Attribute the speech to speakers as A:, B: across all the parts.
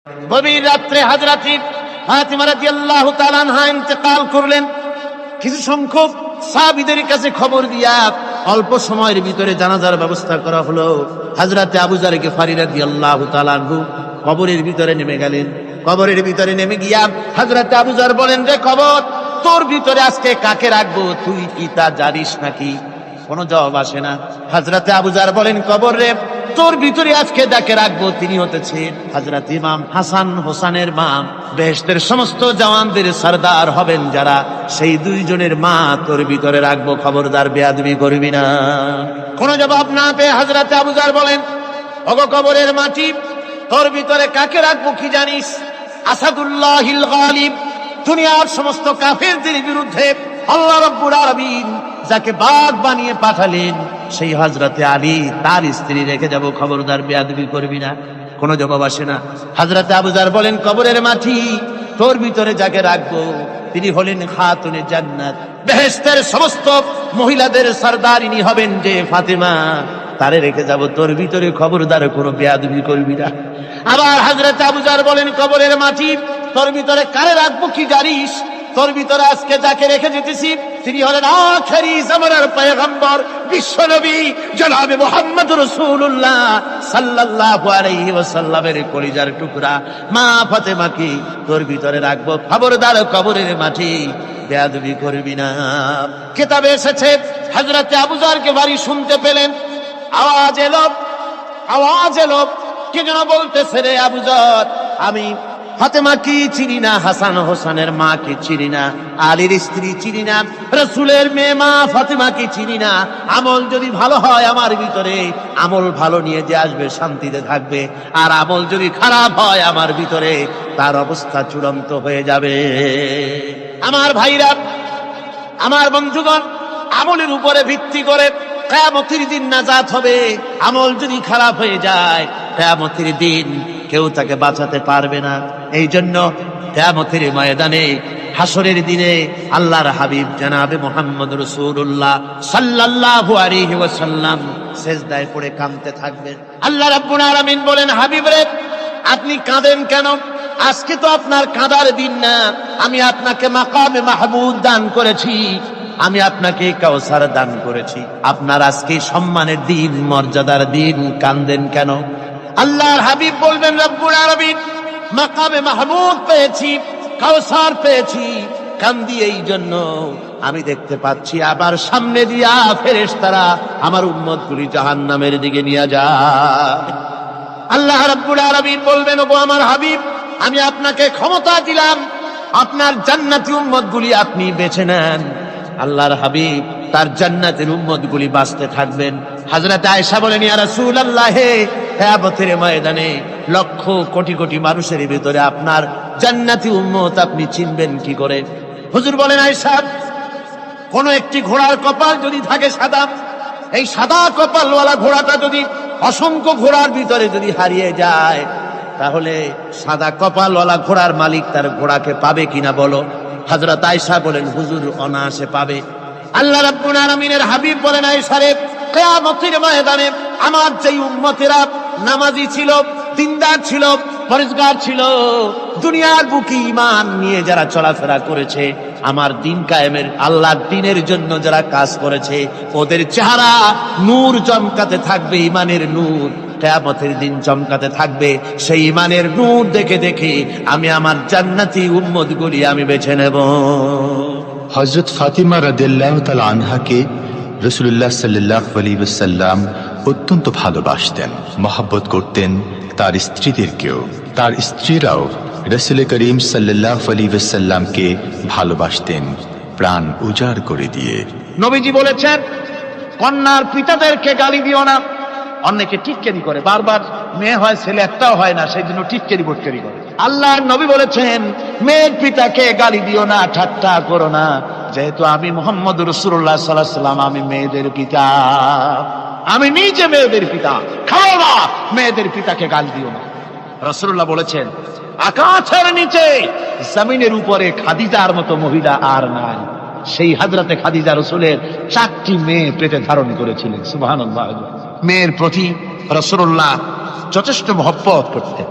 A: গভীর রাত্রে হযরত ফাতিমা রাদিয়াল্লাহু তাআলা আনহা ইন্তেকাল করলেন। কিছু সংখ্যক সাহাবীদের কাছে খবর দিয়া অল্প সময়ের ভিতরে জানাজার ব্যবস্থা করা হলো। হযরত আবু যর গিফারী রাদিয়াল্লাহু তাআলা আনহু কবরের ভিতরে নেমে গেলেন। কবরের ভিতরে নেমে গিয়া হযরত আবু যর বলেন, রে কবর, তোর ভিতরে আজকে কাকে রাখবো, তুই কি তা জানিস নাকি? কোনো জবাব আসে না। হযরত আবু যর বলেন, কবর রে, তোর ভিতরে আজকে যাকে রাখবো তিনি হতেছেন হযরত ইমাম হাসান হোসেনের মা। বেহেশতের সমস্ত জওয়ানদের সরদার হবেন যারা, সেই দুইজনের মা তোর ভিতরে রাখবো, খবরদার বেয়াদবি করবি না। কোনো জবাব না পেয়ে হযরত আবু যর বলেন, ওগো কবরের মাটি, তোর ভিতরে কাকে রাখবো কি জানিস? আসাদুল্লাহিল গালিব, দুনিয়ার সমস্ত কাফেরদের বিরুদ্ধে আল্লাহ রাব্বুল আলামিন যাকে বাঘ বানিয়ে পাঠালেন, সেই হযরতে আলী তার স্ত্রী রেখে যাব, খবরদার বেয়াদবি করবি না। কোনো জবাব আসে না। হযরতে আবু যর বলেন, কবরের মাটি, তোর ভিতরে যাকে রাখবো তিনি হলেন খাতুনে জান্নাত, বেহেশতের সমস্ত মহিলাদের সরদারিনী হবেন যে ফাতেমা, তারে রেখে যাব, তোর ভিতরে খবরদার কোনো বেয়াদবি করবি না। আবার হযরত আবু যর বলেন, কবরের মাটি, তোর ভিতরে কারে রাখবো কি জানিস? তোর ভিতরে আজকে যাকে রেখে যেতেছি তিনি হলেন আখেরি জামানার পয়গম্বর বিশ্বনবী জনাবে মুহাম্মদ রাসূলুল্লাহ সাল্লাল্লাহু আলাইহি ওয়াসাল্লামের কলিজার টুকরা মা ফাতেমাকে তোর ভিতরে রাখবো, খবরদার কবরের মাটি বেয়াদবি করবি না। কিতাবে এসেছে হযরত আবু যরকে বাড়ি শুনতে পেলেন, আওয়াজ এলো, কে যেন বলতেছে, রে আবু যর, আমি ফাতেমা কি চিনি না, হাসান হোসেনের মা কি চিনি না, আলীর স্ত্রী চিনি না, রাসূলের মেয়ে মা ফাতেমা কি চিনি না। আমল যদি ভালো হয় আমার ভিতরে, আমল ভালো নিয়ে যে আসবে শান্তিতে থাকবে, আর আমল যদি খারাপ হয় আমার ভিতরে, তার অবস্থা চূড়ান্ত হয়ে যাবে। আমার ভাইরা, আমার বন্ধুগণ, আমলের উপরে ভিত্তি করে কিয়ামতের দিন নাজাত হবে। আমল যদি খারাপ হয়ে যায় কিয়ামতের দিন কেউ তাকে বাঁচাতে পারবে না। এই জন্য কিয়ামতের ময়দানে, হাসরের দিনে আল্লাহর হাবিব জনাবে মুহাম্মদ রাসূলুল্লাহ সাল্লাল্লাহু আলাইহি ওয়াসাল্লাম সিজদায় পড়ে কাঁদতে থাকবেন। আল্লাহ রাব্বুল আলামিন বলেন, হাবিব রে, আপনি কাঁদেন কেন? আজকে তো আপনার কাঁদার দিন না, আমি আপনাকে মাকামে মাহমুদ দান করেছি, আমি আপনাকে কাউসার দান করেছি, আপনার আজকে সম্মানের দিন, মর্যাদার দিন, কাঁদেন কেন? আল্লাহর হাবিব বলবেন, রব্বুল আলামিন, মাকামে মাহমুদ পেয়েছি, কাউসার পেয়েছি, কান্দি এই জন্য আমি দেখতে পাচ্ছি আবার সামনে দিয়া ফেরেশতারা আমার উম্মতগুলি জাহান্নামের দিকে নিয়ে যায়। আল্লাহ রাব্বুল আলামিন বলবেন, ওগো আমার হাবিব, আমি আপনাকে ক্ষমতা দিলাম, আপনার জান্নাতি উম্মতগুলি আপনি বেছে নেন। আল্লাহর হাবিব তার জান্নাতের উম্মতগুলি বাঁচতে থাকবেন। হযরত আয়েশা বলেন, ইয়া রাসূলুল্লাহ, কিয়ামতের ময়দানে লক্ষ কোটি কোটি মানুষের ভিতরে আপনার জান্নাতি উম্মত আপনি চিনবেন কি করে? হুজুর বলেন, আয়েশা, কোন একটি ঘোড়ার কপাল যদি থাকে সাদা, এই সাদা কপালওয়ালা ঘোড়াটা যদি অসংখ্য ঘোড়ার ভিতরে যদি হারিয়ে যায়, তাহলে সাদা কপালওয়ালা ঘোড়ার মালিক তার ঘোড়াকে পাবে কিনা বলো? হযরত আয়েশা বলেন, হুজুর, অনায়াসে পাবে। আল্লাহ রাব্বুল আলামিনের হাবিব বলেন, আয়েশা রে, কিয়ামতের ময়দানে আমার যেই উম্মতেরা নামাজি ছিল, দিনদার ছিল, পরেজগার ছিল, দুনিয়ার বুকে ঈমান নিয়ে যারা চলাফেরা করেছে, আমার দিন কায়েমের, আল্লাহর দ্বীনের জন্য যারা কাজ করেছে, ওদের চেহারা নূর চমকাতে থাকবে, ঈমানের নূর কিয়ামতের দিন চমকাতে থাকবে। সেই ঈমানের নূর দেখে দেখে আমি আমার জান্নাতি উম্মতগুলি আমি বেছে নেব।
B: হযরত ফাতিমা রাদিয়াল্লাহু তাআলা আনহাকে রাসূলুল্লাহ সাল্লাল্লাহু আলাইহি ওয়াসাল্লাম অত্যন্ত ভালোবাসতেন, মহব্বত করতেন তার স্ত্রীদেরকেও। তার স্ত্রীরাও রাসূল করিম সাল্লাল্লাহু আলাইহি ওয়াসাল্লামকে ভালোবাসতেন প্রাণ উজাড় করে দিয়ে।
A: নবীজি বলেছেন, কন্যার পিতাদেরকে গালি দিও না। অনেকে টিটকারি করে, বারবার মেয়ে হয়, ছেলে একটাও হয় না, সেই জন্য টিটকারি বটকারি করে। আল্লাহর নবী বলেছেন, মেয়ের পিতাকে গালি দিও না, ঠাট্টা করো না, যেহেতু আমি মুহাম্মদ রাসূলুল্লাহ সাল্লাল্লাহু আলাইহি ওয়াসাল্লাম, আমি মেয়েদের পিতা, আমি নিজে মেয়েদের পিতা। খাও না, মেয়েদের পিতাকে গালি দিও না। রাসূলুল্লাহ বলেছেন, আকাশের নিচে জমিনের উপরে খাদিজার মতো মহিলা আর নাই। সেই হযরতে খাদিজা রাসূলের 4টি মেয়ে পেটে ধারণ করেছিলেন। সুবহানাল্লাহ। মেয়ের প্রতি রাসূলুল্লাহ যথেষ্ট মহব্বত করতেন।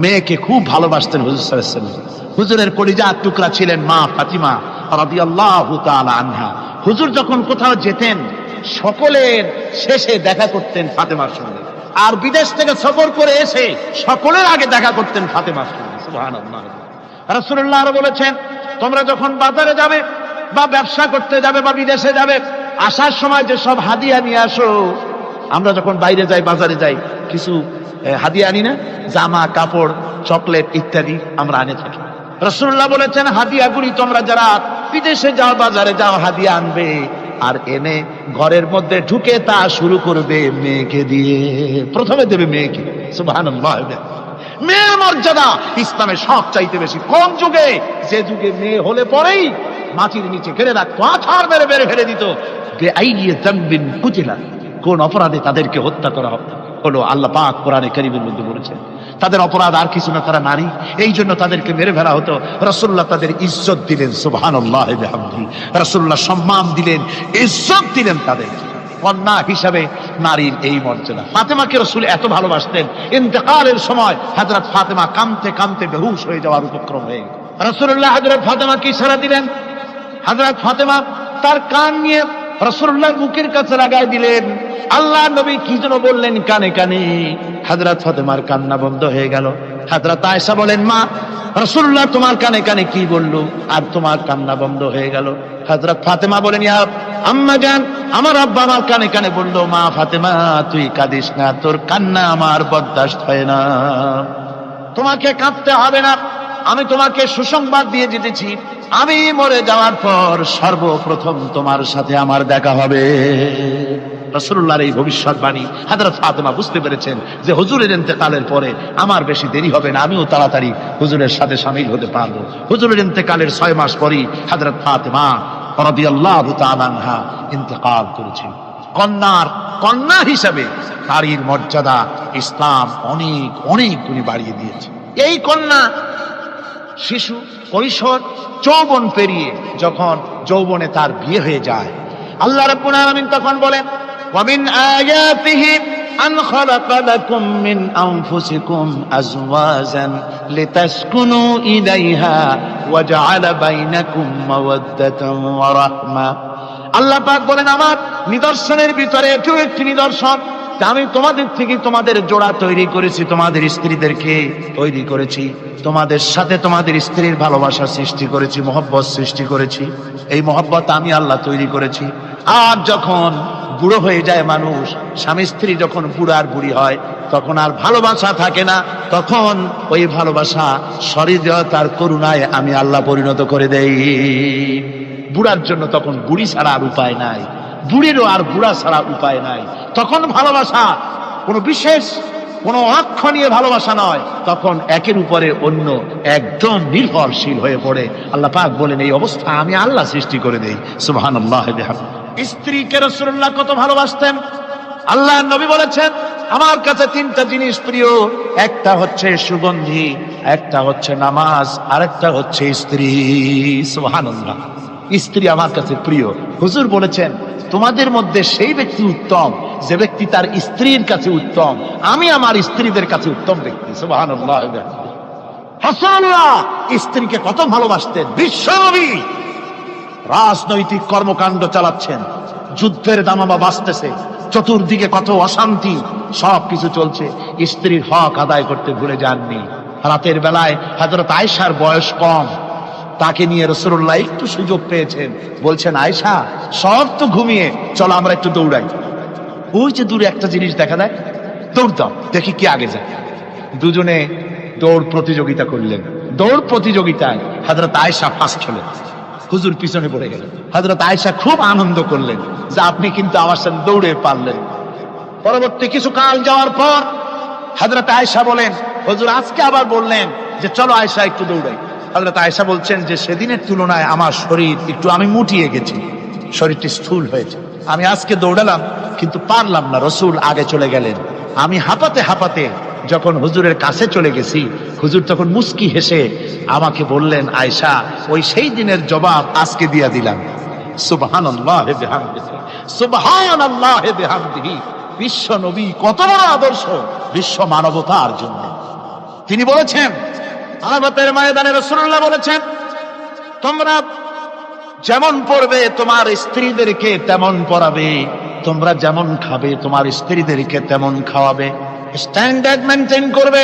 A: মেয়েকে খুব ভালোবাসতেন হুজুর সাল্লাল্লাহু আলাইহি ওয়াসাল্লাম। হুজুরের কলিজার টুকরা ছিলেন মা ফাতিমা রাদিয়াল্লাহু তাআলা আনহা। হুজুর যখন কোথাও যেতেন সকলের শেষে দেখা করতেন ফাতেমার সঙ্গে, আর বিদেশ থেকে সফর করে এসে সকলের আগে দেখা করতেন ফাতেমার সঙ্গে। সুবহানাল্লাহ। রাসূলুল্লাহ আরো বলেছেন, তোমরা যখন বাজারে যাবে বা ব্যবসা করতে যাবে বা বিদেশে যাবে, আসার সময় যে সব হাদিয়া নিয়ে আসো। আমরা যখন বাইরে যাই, বাজারে যাই, কিছু হাদিয়া আনি না? জামা কাপড়, চকলেট ইত্যাদি আমরা আনে থাকি। রাসূলুল্লাহ বলেছেন, হাদিয়াগুলি তোমরা যারা বিদেশে যাও, বাজারে যাও, হাদিয়া আনবে আর এনে ঘরের মধ্যে ঢুকে তা শুরু করবে মেয়েকে দিয়ে। প্রথমে দেবে মেয়েকে। সুবহানাল্লাহ। মেয়ের মর্যাদা ইসলামে সব চাইতে বেশি। কোন যুগে? যে যুগে মেয়ে হলে পরেই মাটির নিচে ঘিরে রাখতো, আছাড় মেরে বেড়ে ফেলে দিত। বেআইনি যামবিন কুতিলা, কোন অপরাধে তাদেরকে হত্যা করা হলো। আল্লাহ পাক কোরআনে কারীমের মধ্যে বলেছেন তাদের অপরাধ আর কিছু না, তারা নারী, এই জন্য তাদেরকে মেরে ফেলা হতো। রাসূলুল্লাহ তাদের ইজ্জত দিলেন। সুবহানাল্লাহ বিহামদিহি। রাসূলুল্লাহ সম্মান দিলেন, ইজ্জত দিলেন তাদেরকে। কন্যা হিসাবে নারীর এই মর্যাদা। ফাতেমাকে রাসূল এত ভালোবাসতেন, ইন্তেকালের সময় হযরত ফাতেমা কাঁদতে কাঁদতে বেহুশ হয়ে যাওয়ার উপক্রম হয়ে গেল। রাসূলুল্লাহ হযরত ফাতেমাকে ইশারা দিলেন। হযরত ফাতেমা তার কান নিয়ে রাসূলুল্লাহর মুখের কাছে লাগাই দিলেন। আল্লাহ নবী কি যেন বললেন কানে কানে। হযরত ফাতেমার কান্না বন্ধ হয়ে গেল। হযরত আয়েশা বলেন, মা, রাসূলুল্লাহ তোমার কানে কানে কি বলল আর তোমার কান্না বন্ধ হয়ে গেল? হযরত ফাতেমা বলেন, ইয়া আম্মা জান, আমার আব্বা আমার কানে কানে বলল, মা ফাতেমা তুই কাঁদিস না, তোর কান্না আমার বরদাস্ত হয় না, তোমাকে কাঁদতে হবে না। আমি তোমাকে সুসংবাদ দিয়ে যেতেছি, আমি মরে যাওয়ার পর সর্বপ্রথম তোমার সাথে আমার দেখা হবে। রাসূলুল্লাহর এই ভবিষ্যৎবাণী হযরত ফাতেমা বুঝতে পেরেছেন যে হুজুরের ইন্তেকালের পরে আমার বেশি দেরি হবে না, আমিও তাড়াতাড়ি হুজুরের সাথে শামিল হতে পারবো। হুজুরের ইন্তেকালের 6 মাস পরই হযরত ফাতেমা রাদিয়াল্লাহু তাআলা আনহা ইন্তেকাল করেছেন। কন্যা হিসাবে নারীর মর্যাদা ইসলাম অনেক অনেক গুণে বাড়িয়ে দিয়েছে। এই কন্যা শিশু, কৈশোর, যৌবন পেরিয়ে যখন যৌবনে তার বিয়ে হয়ে যায়, আল্লাহ রাব্বুল আলামিন তখন বলেন, ওয়া মিন আয়াতিহি আন খালাকা লাকুম মিন আনফুসিকুম আজওয়াজান লিতাসকুনু ইলাইহা ওয়া জাআলা বাইনাকুম মাওয়াদ্দাতান ওয়া রাহমা। আল্লাহ পাক বলেন, আমার নিদর্শনের ভিতরে এটিও একটি নিদর্শন, আমি তোমাদের থেকে তোমাদের জোড়া তৈরি করেছি, তোমাদের স্ত্রীদেরকে তৈরি করেছি, তোমাদের সাথে তোমাদের স্ত্রীর ভালোবাসা সৃষ্টি করেছি, মহব্বত সৃষ্টি করেছি। এই মহব্বত আমি আল্লাহ তৈরি করেছি। আর যখন বুড়ো হয়ে যায় মানুষ, স্বামী স্ত্রী যখন বুড়ার বুড়ি হয়, তখন আর ভালোবাসা থাকে না, তখন ওই ভালোবাসা সহৃদয়তার করুণায় আমি আল্লাহ পরিণত করে দেই। বুড়ার জন্য তখন বুড়ি ছাড়া আর উপায় নাই, বুড়িরও আর বুড়া ছাড়া উপায় নাই। তখন ভালোবাসা কোনো বিশেষ কোনো অক্ষণীয় ভালোবাসা নয়, তখন একের উপরে অন্য একদম নির্ভরশীল হয়ে পড়ে। আল্লাহ পাক বলেন, এই অবস্থা আমি আল্লাহ সৃষ্টি করে দেই। সুবহানাল্লাহ। স্ত্রীকে রাসূলুল্লাহ কত ভালোবাসতেন। আল্লাহর নবী বলেছেন, আমার কাছে 3টা জিনিস প্রিয়, একটা হচ্ছে সুগন্ধি, একটা হচ্ছে নামাজ, আরেকটা হচ্ছে স্ত্রী। সুবহানাল্লাহ। স্ত্রী আমার কাছে প্রিয়। হুজুর বলেছেন, তোমাদের মধ্যে সেই ব্যক্তি উত্তম যে ব্যক্তি তার স্ত্রীর কাছে উত্তম। আমি আমার স্ত্রীদের কাছে উত্তম ব্যক্তি। সুবহানাল্লাহ। রাসূলুল্লাহ স্ত্রীকে কত ভালোবাসতেন। বিশ্বনবী রাজনৈতিক কর্মকাণ্ড চালাচ্ছেন, যুদ্ধের দামামা বাজতেছে, চতুর্দিকে কত অশান্তি, সবকিছু চলছে, স্ত্রীর হক আদায় করতে ভুলে যাননি। রাতের বেলায় হযরত আয়েশার বয়স কম, তাকে নিয়ে রাসূলুল্লাহ একটু সুযোগ পেয়েছেন, বলছেন, আয়েশা সব তো ঘুমিয়ে, চলো আমরা একটু দৌড়াই। ওই যে দূরে একটা জিনিস দেখা যায়, দৌড় দাও, দেখি কি আগে যায়। দুজনে দৌড় প্রতিযোগিতা করলেন। দৌড় প্রতিযোগিতায় হযরত আয়েশা ফার্স্ট হলেন, হুজুর পিছনে পড়ে গেলেন। হযরত আয়েশা খুব আনন্দ করলেন যে আপনি কিন্তু আমার সাথে দৌড়ে পারলেন। পরবর্তী কিছু কাল যাওয়ার পর হযরত আয়েশা বলেন, হুজুর আজকে আবার বললেন যে চলো আয়েশা একটু দৌড়াই। হযরত আয়েশা বলছেন যে সেদিনের তুলনায় আমার শরীর একটু, আমি মুটিয়ে গেছি, শরীরটি স্থূল হয়েছে, আমি আজকে দৌড়ালাম কিন্তু পারলাম না। রাসূল আগে চলে গেলেন, আমি হাঁপাতে হাঁপাতে যখন হুজুরের কাছে চলে গেছি, হুজুর তখন মুস্কি হেসে আমাকে বললেন, আয়েশা ওই সেই দিনের জবাব আজকে দিয়া দিলাম। সুবহানাল্লাহ বিহামদিহি, সুবহানাল্লাহ বিহামদিহি। বিশ্ব নবী কত বড় আদর্শ বিশ্ব মানবতার জন্য। তিনি বলেছেন, আরাফাতের ময়দানে রাসূলুল্লাহ বলেছেন, তোমরা যেমন পড়বে তোমার স্ত্রীদেরকে তেমন পড়াবে, তোমরা যেমন খাবে তোমার স্ত্রীদেরকে তেমন খাওয়াবে, স্ট্যান্ডার্ড মেনটেন করবে।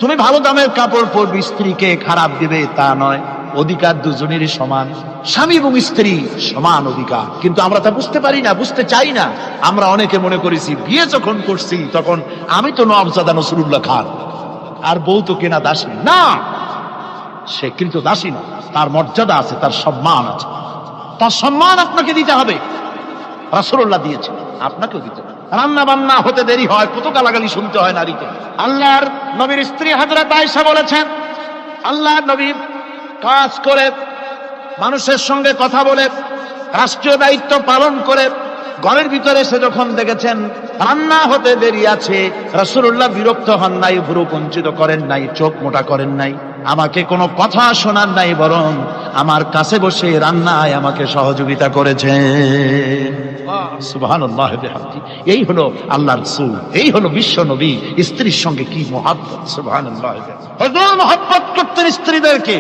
A: তুমি ভালো দামের কাপড় পরবে, স্ত্রীকে খারাপ দিবে তা নয়। অধিকার দুজনেরই সমান, স্বামী এবং স্ত্রী সমান অধিকার। কিন্তু আমরা তা বুঝতে পারি না, বুঝতে চাই না। আমরা অনেকে মনে করেছি বিয়ে যখন করছি তখন আমি তো নওয়াবজাদা নসরুল্লাহ খান, আর বউ তো কেনা দাসী না, সে কিন্তু দাসী না, তার মর্যাদা আছে, তার সম্মান আছে, তার সম্মান আপনাকে দিতে হবে। রাসূলুল্লাহ দিয়েছে, আপনাকেও দিতে হবে। রান্না বান্না হতে দেরি হয়, কত গালাগালি শুনতে হয় নারীকে। আল্লাহর নবীর স্ত্রী হযরত আয়েশা বলেছেন, আল্লাহর নবী কাজ করে, মানুষের সঙ্গে কথা বলে, রাষ্ট্রীয় দায়িত্ব পালন করে ঘরের ভিতরে এসে যখন দেখেছেন রান্না হতে দেরি আছে, রাসূলুল্লাহ বিরক্ত হন নাই, ভ্রু কুঞ্চিত করেন নাই, চোখ মোটা করেন নাই, আমাকে কোনো কথা শোনান নাই, বরং আমার কাছে বসে রান্নায় আমাকে সহযোগিতা করেছেন। সুবহানাল্লাহ বিহামদি। এই হলো আল্লাহর রাসূল, এই হলো বিশ্ব নবী। স্ত্রীর সঙ্গে কি মহব্বত! সুবহানাল্লাহ। হুজুর মহব্বত করতেন স্ত্রীদেরকে।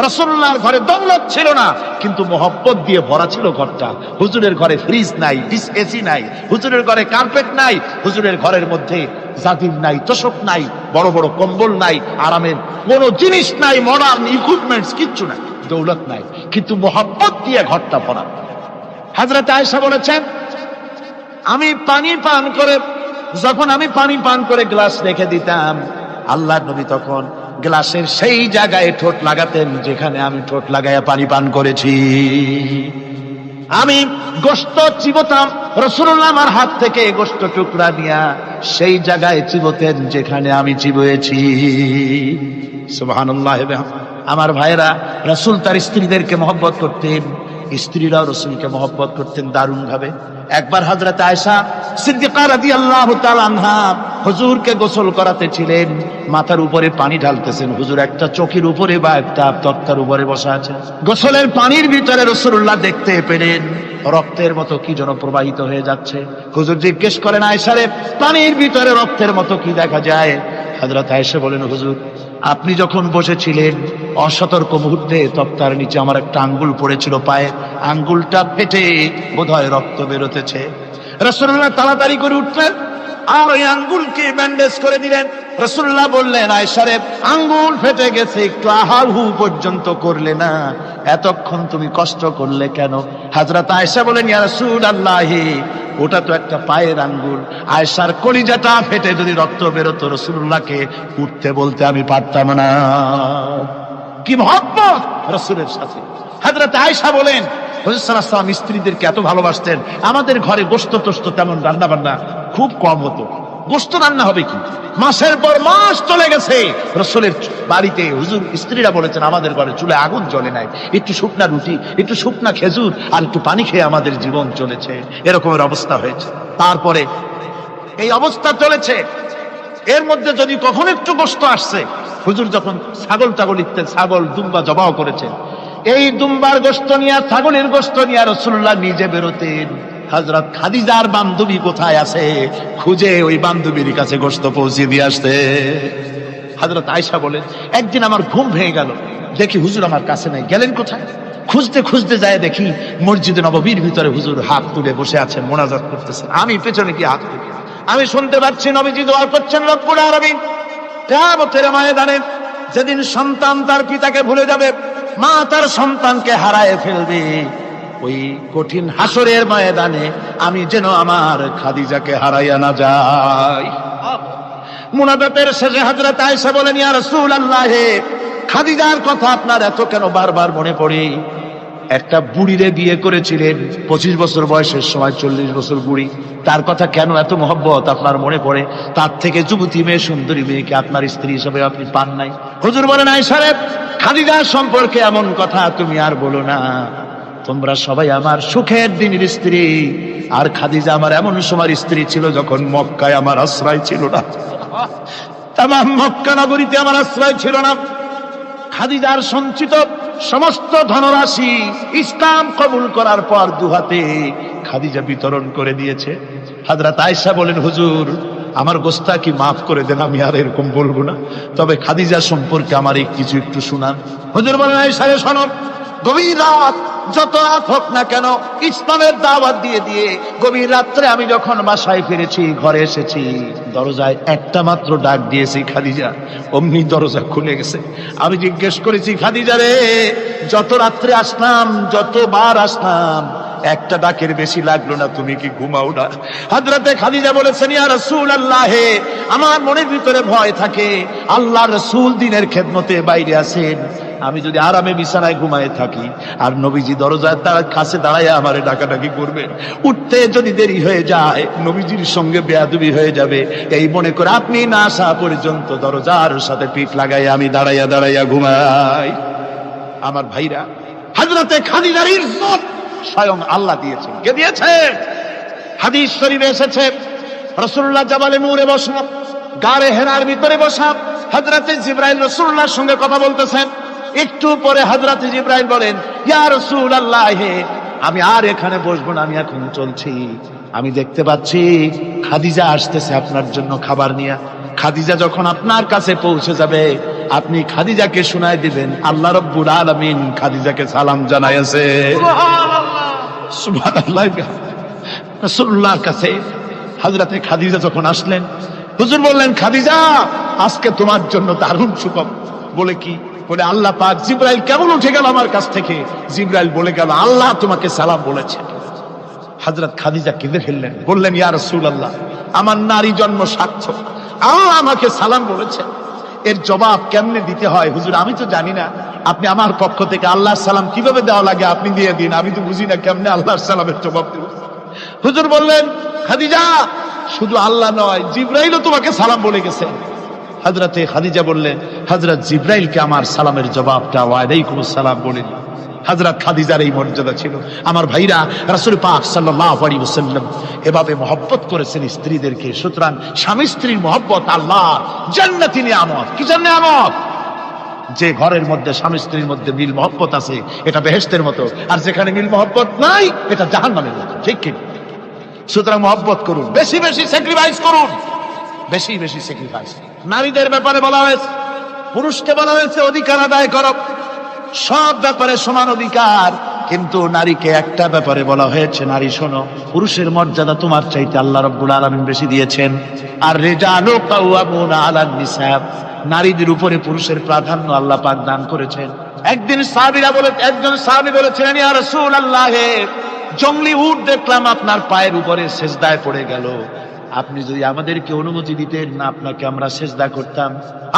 A: রাসূলুল্লাহর ঘরে দৌলত ছিল না, কিন্তু মহব্বত দিয়ে ভরা ছিল ঘরটা। হুজুরের ঘরে ফ্রিজ নাই, ডিস এসি নাই, হুজুরের ঘরে কার্পেট নাই, হুজুরের ঘরের মধ্যে জাজির নাই, তোশক নাই, বড় বড় কম্বল নাই, আরামের কোনো জিনিস নাই, মডার্ন ইকুইপমেন্টস কিচ্ছু নাই, দৌলত নাই, কিন্তু মহব্বত দিয়ে ঘরটা ভরা। হযরত আয়েশা বলেছেন, আমি পানি পান করে, যখন আমি পানি পান করে গ্লাস রেখে দিতাম, আল্লাহর নবী তখন গ্লাসের সেই জায়গায় ঠোঁট লাগাতেন যেখানে আমি ঠোঁট লাগাইয়া পানি পান করেছি। আমি গোশত চিবোতাম, রাসূলুল্লাহ আমার হাত থেকে গোশত টুকরা নিয়া সেই জায়গায় চিবোতেন যেখানে আমি চিবুয়েছি। সুবহানাল্লাহ। আমার ভাইরা, রাসূল তার স্ত্রীদেরকে মহব্বত করতেন, স্ত্রীরাও রাসূলকে মহব্বত করতেন দারুণ ভাবে। একবার হযরত আয়েশা সিদ্দিকা রাদিয়াল্লাহু তাআলা আনহা হুজুরকে গোসল করাতে ছিলেন, মাথার উপরে পানি ঢালতেছেন, হুজুর একটা চকির উপরে বা একটা তক্তার উপরে বসা আছেন। গোসলের পানির ভিতরে রাসূলুল্লাহ দেখতে পেলেন রক্তের মতো কি যেন প্রবাহিত হয়ে যাচ্ছে। হুজুর জিজ্ঞেস করেন, আয়েশা রে, পানির ভিতরে রক্তের মতো কি দেখা যায়? হযরত আয়েশা বলেন, হুজুর আপনি যখন বসেছিলেন অসতর্ক মুহূর্তে তক্তার নিচে আমার একটা আঙ্গুল পড়েছিল, পায়ে আঙ্গুলটা ফেটে বোধহয় রক্ত বেরোতেছে। রাসূলুল্লাহ তাড়াতাড়ি করে উঠলেন আর ওই আঙ্গুলকে ব্যান্ডেজ করে দিলেন। রাসূলুল্লাহ বললেন, আয়েশা রে, আঙ্গুল ফেটে গেছে, একটু আহাহু পর্যন্ত করলে না, এতক্ষণ তুমি কষ্ট করলে কেন? হযরত আয়েশা বলেন, ইয়া রাসূলুল্লাহ, ওটা তো একটা পায়ের আঙ্গুল। আয়েশার কলিজাটা ফেটে যদি রক্ত বেরোতো, রাসূলুল্লাহকে উঠতে বলতে আমি পারতাম না। কি মহব্বত রাসূলের সাথে! হযরত আয়েশা বলেন, হুজুর সাল্লাল্লাহু আলাইহি ওয়াসাল্লাম স্ত্রীদেরকে এত ভালোবাসতেন, আমাদের ঘরে গোশত টোস্ত তেমন রান্না বান্না খুব কম হতো। গোশত রান্না হবে কি, মাসের পর মাস চলে গেছে রাসূলের বাড়িতে, হুজুর স্ত্রীরা বলেছেন আমাদের ঘরে চুলে আগুন জ্বলে নাই, একটু শুকনা রুটি, একটু শুকনা খেজুর আর একটু পানি খেয়ে আমাদের জীবন চলেছে। এরকমের অবস্থা হয়েছে। তারপরে এই অবস্থা চলেছে, এর মধ্যে যদি কখনো একটু গোশত আসছে, হুজুর যখন ছাগল ইত্যাদি ছাগল দুম্বা জবাহ করেছেন, এই দুম্বার গোশত নিয়ে, ছাগলের গোশত নিয়ে রাসূলুল্লাহ নিজে বেরোতেন। হযরত খাদিজার বান্ধবী কোথায় আছে খুঁজে ওই বান্ধবীর কাছে গোশত পৌঁছে দিয়ে আসতে। হযরত আয়েশা বলেন, একদিন আমার ঘুম ভেঙে গেল, দেখি হুজুর আমার কাছে নাই। গেলেন কোথায়? খুঁজতে খুঁজতে যায় দেখি মসজিদে নববীর ভিতরে হুজুর হাত তুলে বসে আছেন, মোনাজাত করতেছেন। আমি পেছনে কি হাত তুলি, আমি শুনতে পাচ্ছি নবীজি দোয়া করছেন রব্বুল আলামিন। কিয়ামতের ময়দানে যেদিন সন্তান তার পিতাকে ভুলে যাবে, মা তার সন্তানকে হারায় ফেলবে, ওই কঠিন হাসরের ময়দানে আমি যেন আমার খাদিজাকে হারাইয়া না যাই। মুনাজাতের শেষে হযরত আয়েশা বলেন, ইয়া রাসূলুল্লাহ, খাদিজার কথা আপনার এত কেন বারবার মনে পড়ে? একটা বুড়িরে বিয়ে করেছিলেন 25 বছর বয়সের সময়, 40 বছর বুড়ি, তার কথা কেন এত মহব্বত আপনার মনে পড়ে? তার থেকে যুবতী মেয়ে, সুন্দরী মেয়েকে আপনার স্ত্রী হিসেবে আপনি পান নাই। হুজুর বলেন, আয়েশা রে, খাদিজার সম্পর্কে এমন কথা তুমি আর বলো না। তোমরা সবাই আমার সুখের দিনের স্ত্রী, আর খাদিজা আমার এমন সময় স্ত্রী ছিল যখন মক্কায় আমার আশ্রয় ছিল না, তামাম মক্কা নগরীতে আমার আশ্রয় ছিল না। খাদিজার সঞ্চিত সমস্ত ধনরাশি ইসলাম কবুল করার পর দুহাতে খাদিজা বিতরণ করে দিয়েছে। হযরত আয়েশা বলেন, হুজুর
C: আমার গোস্তাকি মাফ করে দেন, আমি আর এরকম বলবো না, তবে খাদিজা সম্পর্কে আমার এই কিছু একটু শুনান। হুজুর বলেন, এই সারে শোনো, গভীর রাত, যত রাত হোক না কেন, ইসলামের দাওয়াত দিয়ে দিয়ে গভীর রাত্রে আমি যখন বাসায় ফিরেছি, ঘরে এসেছি, দরজায় একটা মাত্র ডাক দিয়েছি, খাদিজা, অমনি দরজা খুলে গেছে। আমি জিজ্ঞেস করেছি, খাদিজা রে, যত রাত্রে আসলাম, যতবার আসলাম, একটা ডাকের বেশি লাগলো না, তুমি কি ঘুমাও না? হযরতে খাদিজা বলেছেন, ইয়া রাসূলুল্লাহ, আমার মনের ভিতরে ভয় থাকে, আল্লাহর রাসূল দিনের খেদমতে বাইরে আছেন, আমি যদি আরামে বিছানায় ঘুমায় থাকি আর নবীজি দরজায় তার কাছে দাঁড়ায় আমারে ডাকাডাকি করবে, উঠতে যদি দেরি হয়ে যায় নবীজির সঙ্গে বেয়াদবি হয়ে যাবে, এই মনে করে আপনি না আসা পর্যন্ত দরজার সাথে পিঠ লাগাই আমি দাঁড়াইয়া দাঁড়াইয়া ঘুমাই। আমার ভাইরা, হযরতে খাদিজার ইজ্জত স্বয়ং আল্লাহ দিয়েছেন। কে দিয়েছে? হাদিস শরীফে এসেছে, রাসূলুল্লাহ জাবালে নূরে বসা, গারে হেরার ভিতরে বসা, হযরতে জিবরাইল রাসূলুল্লাহর সঙ্গে কথা বলতেছেন। একটু পরে হযরতে জিবরাইল বলেন, ইয়া রাসূলুল্লাহ, আমি আর এখানে বসবো না, আমি এখন চলছি। আমি দেখতে পাচ্ছি খাদিজা আসতেছে আপনার জন্য খাবার নিয়ে। খাদিজা যখন আপনার কাছে পৌঁছে যাবে, আপনি খাদিজাকে শুনায় দিবেন, আল্লাহ রাব্বুল আলামিন খাদিজাকে সালাম জানাইছে। সুবহানাল্লাহ। রাসূলুল্লাহর কাছে হযরতে খাদিজা যখন আসলেন, হুজুর বললেন, খাদিজা, আজকে তোমার জন্য দারুণ সুখবর। বলে কি? বলে, আল্লাহ পাক জিবরাইল কেমন উঠে গেল আমার কাছ থেকে, জিবরাইল বলে গেল আল্লাহ তোমাকে সালাম বলেছে। হযরত খাদিজা কেঁদে ফেললেন, বললেন, ইয়া রাসূলুল্লাহ, আমার নারী জন্ম সার্থক, আল্লাহ আমাকে সালাম বলেছে, এর জবাব কেমনে দিতে হয় হুজুর আমি তো জানি না, আপনি আমার পক্ষ থেকে আল্লাহর সালাম কিভাবে দেওয়া লাগে আপনি দিয়ে দিন, আমি তো বুঝি না কেমনে আল্লাহর সালামের জবাব দেব। হুজুর বললেন, খাদিজা, শুধু আল্লাহ নয়, জিবরাইলও তোমাকে সালাম বলে গেছে। হযরতে খাদিজা বললেন, হযরত জিবরাইলকে আমার সালামের জবাবটা ওয়ালাইকুমুস সালাম বলে দিন। হযরত খাদিজার এই মর্যাদা ছিল। আমার ভাইরা, রাসূল পাক সাল্লাল্লাহু আলাইহি ওয়াসাল্লাম এভাবে মহব্বত করেছেন স্ত্রীদেরকে। সুতরাং স্বামী স্ত্রীর মহব্বত আল্লাহর জান্নাতি নিয়ামত। কি নিয়ামত? যে ঘরের মধ্যে স্বামী স্ত্রীর মধ্যে মিল মহব্বত আছে, এটা বেহেশতের মতো, আর যেখানে মিল মহব্বত নাই, এটা জাহান্নামের মতো। ঠিক কি? সুতরাং মহব্বত করুন, বেশি বেশি স্যাক্রিফাইস করুন, বেশি বেশি স্যাক্রিফাইস। নারীদের ব্যাপারে বলা হয়েছে, পুরুষকে বলা হয়েছে অধিকার আদায় করো, সব ব্যাপারে সমান অধিকার, কিন্তু নারীকে একটা ব্যাপারে বলা হয়েছে, নারী শোনো, পুরুষের মর্যাদা তোমার চাইতে আল্লাহ রাব্বুল আলামিন বেশি দিয়েছেন। আর রিজালু কাওয়ামুনা আলান নিসা, নারীদের উপরে পুরুষের প্রাধান্য আল্লাহ পাক দান করেছেন। একদিন একজন সাহাবী বলেছিলেন, ইয়া রাসূলুল্লাহ, জংলি উট দেখলাম আপনার পায়ের উপরে সেজদায় পড়ে গেল, আপনি যদি আমাদেরকে অনুমতি দিতেন না, আপনাকে আমরা সেজদা করতাম।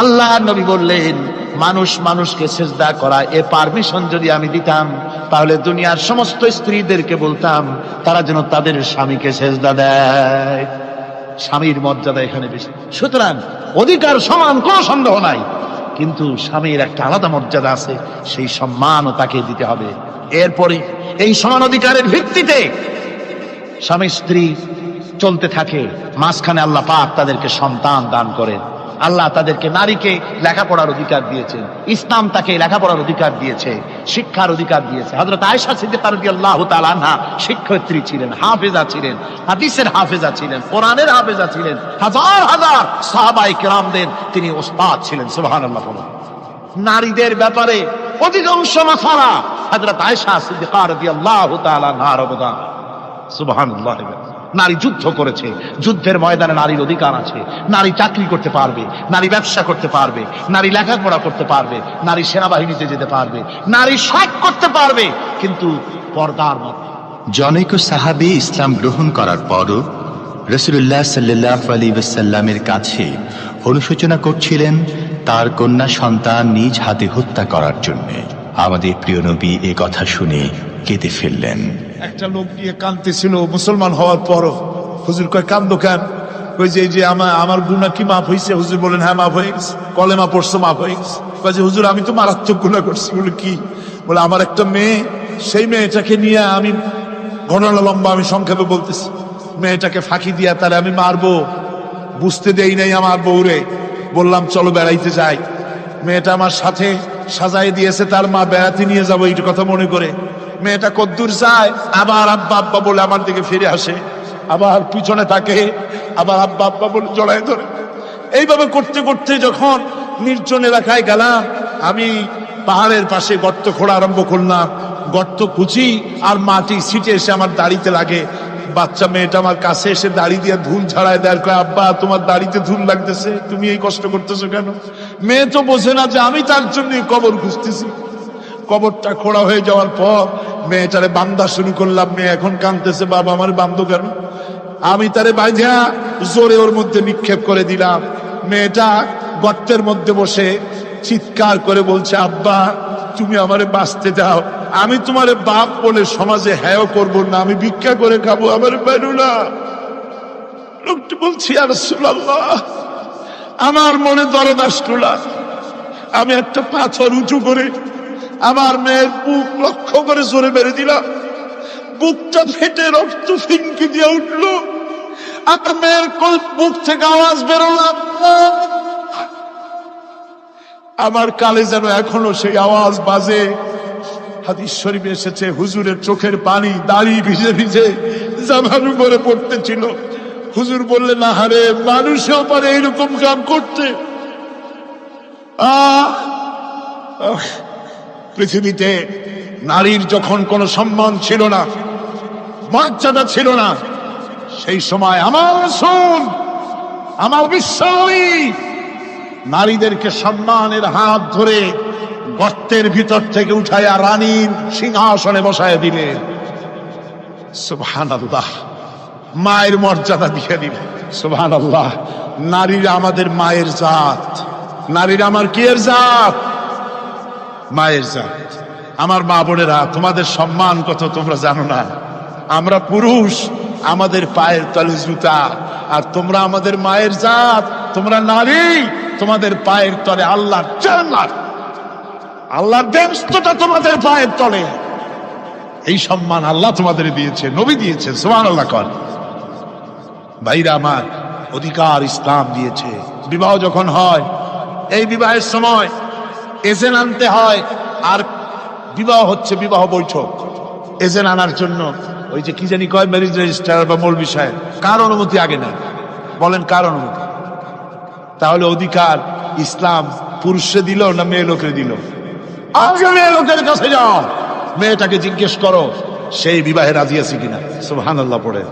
C: আল্লাহ নবী বললেন, মানুষ মানুষকে সেজদা করা, এ পারমিশন যদি আমি দিতাম, তাহলে দুনিয়ার সমস্ত স্ত্রীদেরকে বলতাম তারা যেন তাদের স্বামীকে সেজদা দেয়। স্বামীর মর্যাদা এখানে বেশি। সুতরাং অধিকার সমান, কোনো সন্দেহ নাই, কিন্তু স্বামীর একটা আলাদা মর্যাদা আছে, সেই সম্মানও তাকে দিতে হবে। এরপরে এই সমান অধিকারের ভিত্তিতে স্বামী স্ত্রী চলতে থাকে, মাঝখানে আল্লাহ পাক তাদেরকে সন্তান দান করেন। আল্লাহ তাদেরকে, নারীকে লেখাপড়ার অধিকার দিয়েছেন, ইসলাম তাকে লেখাপড়ার অধিকার দিয়েছে, শিক্ষার অধিকার দিয়েছে। হযরত আয়েশা সিদ্দিকা রাদিয়াল্লাহু তাআলা আনহা শিক্ষয়িত্রী ছিলেন, হাফেজা ছিলেন, হাদিসের হাফেজা ছিলেন, কোরআনের হাফেজা ছিলেন, হাজার হাজার সাহাবায়ে কেরামদের তিনি ওস্তাদ ছিলেন। সুবহানাল্লাহ। নারীদের ব্যাপারে অধিকাংশ মাসালা হযরত আয়েশা সিদ্দিকা রাদিয়াল্লাহু তাআলা আনহার অবদান। সুবহানাল্লাহ। নারী যুদ্ধ করেছে, যুদ্ধের ময়দানে নারীর অধিকার আছে, নারী চাকরি করতে পারবে, নারী ব্যবসা করতে পারবে, নারী লেখাপড়া করতে পারবে, নারী সেনাবাহিনীতে যেতে পারবে, নারী সব করতে পারবে, কিন্তু পর্দার মধ্যে।
B: জনৈক সাহাবী ইসলাম গ্রহণ করার পরও রাসূলুল্লাহ সাল্লাল্লাহু আলাইহি ওয়াসাল্লামের কাছে অনুশোচনা করছিলেন তার কন্যা সন্তান নিজ হাতে হত্যা করার জন্য। আমাদের প্রিয় নবী এ কথা শুনে কেঁদে ফেললেন।
C: একটা লোক গিয়ে কাঁদতেছিল মুসলমান হওয়ার পরও। হুজুর কয়, কান্দো কেন? কই যে এই যে আমার গুনাহ কি মাফ হয়েছে? হুজুর বলেন, হ্যাঁ মাফ হয়ে গেছে। কলেমা পড়ছো, মাফ হয়ে গেছে। কয় যে হুজুর আমি তো মারাত্মক গুনাহ করছি। বলে কি? বলে আমার একটা মেয়ে, সেই মেয়েটাকে নিয়ে আমি, ঘটনা লম্বা, আমি সংক্ষেপে বলতেছি, মেয়েটাকে ফাঁকি দিয়া তারে আমি মারবো, বুঝতে দেই নাই আমার বউরে। বললাম চলো বেড়াইতে যাই, মেয়েটা আমার সাথে সাজায় দিয়েছে, তার মা বেড়াতে নিয়ে যাবো এই কথা মনে করে। মেয়েটা কদ্দূর যায়, আবার আব্বা আব্বা বলে আমার দিকে ফিরে আসে। আবার পিছনে থাকে, আবার আব্বা আব্বা বলে জড়ায় ধরে। এইভাবে করতে করতে যখন নির্জন এলাকায় গেলাম, আমি পাহাড়ের পাশে গর্ত খোঁড়া আরম্ভ করলাম। গর্ত কুচি আর মাটি ছিটে এসে আমার দাড়িতে লাগে। বাচ্চা মেয়েটা আমার কাছে এসে দাড়ি দিয়ে ধুল ঝাড়ায় দেয়, কয় আব্বা তোমার দাড়িতে ধুল লাগতেছে, তুমি এই কষ্ট করতেছো কেন? মেয়ে তো বোঝে না যে আমি তার জন্য কবর খুঁজতেছি। কবরটা খোঁড়া হয়ে যাওয়ার পর মেয়েটারে বান্ধা শুরু করলাম। মেয়ে এখন কাঁদতেছে, বাবা আমার বান্ধব কেন? আমি তারে বাঁধা জোরে ওর মধ্যে নিক্ষেপ করে দিলাম। মেয়েটা গর্তের মধ্যে বসে চিৎকার করে বলছে, আব্বা তুমি আমারে বাঁচতে দাও, আমি তোমার বাপ বলে সমাজে হ্যাঁ করবো না, আমি ভিক্ষা করে খাবো, আমার বেরো না। লোকটি বলছি, ইয়া রাসূলুল্লাহ, আমার মনে দরদ আসলো না। আমি একটা পাথর উঁচু করে আমার মেয়ের বুক লক্ষ্য করে জোরে মেরে দিলাম। বুকটা ফেটে রক্ত ফিনকি দিয়ে উঠলো। আমার মেয়ের বুক থেকে আওয়াজ বেরোলো, আমার কালে যেন এখনো সেই আওয়াজ বাজে। হাদিস শরীফে এসেছে, হুজুরের চোখের পানি দাড়ি ভিজে ভিজে জামার উপরে পড়তেছিল। হুজুর বললেন, আহারে, মানুষও পারে এইরকম কাম করতে। পৃথিবীতে নারীর যখন কোনো সম্মান ছিল না, মর্যাদা ছিল না, সেই সময় আমার রাসূল, আমার বিশ্বনবী নারীদেরকে সম্মানের হাত ধরে গর্তের ভিতর থেকে উঠাইয়া রানীর সিংহাসনে বসায় দিলেন। সুবহানাল্লাহ, মায়ের মর্যাদা দিয়ে দিলেন। সুবহানাল্লাহ, নারীরা আমাদের মায়ের জাত। নারীরা আমার কিয়ের জাত? মায়ের জাত। আমার মা বোনেরা, তোমাদের সম্মান কত তোমরা জানো না। আমরা পুরুষ, আমাদের পায়ের তলে জুতা, আর তোমরা আমাদের মায়ের জাত। তোমরা নারী, তোমাদের পায়ের তলে আল্লাহর জান্নাত, আল্লাহর বেহেশতটা তোমাদের পায়ের তলে। এই সম্মান আল্লাহ তোমাদের দিয়েছে, নবী দিয়েছে। সুবহানাল্লাহ কর। ভাইরা আমার, অধিকার ইসলাম দিয়েছে। বিবাহ যখন হয়, এই বিবাহের সময় এজেন্ট আনতে হয়। আর বিবাহ হচ্ছে বিবাহ বৈঠক। এজেন্ট আনার জন্য ওই যে কি জানি কয়, ম্যারেজ রেজিস্ট্রার বা মৌলবি সাহেব, কার অনুমতি আগে না? বলেন কার অনুমতি? তাহলে অধিকার ইসলাম পুরুষে দিল না মেয়ে লোকের দিল? আগে মেয়ে লোকের কাছে যাও, মেয়েটাকে জিজ্ঞেস করো সেই বিবাহে রাজি আছে কিনা। সুবহানাল্লাহ পড়ে।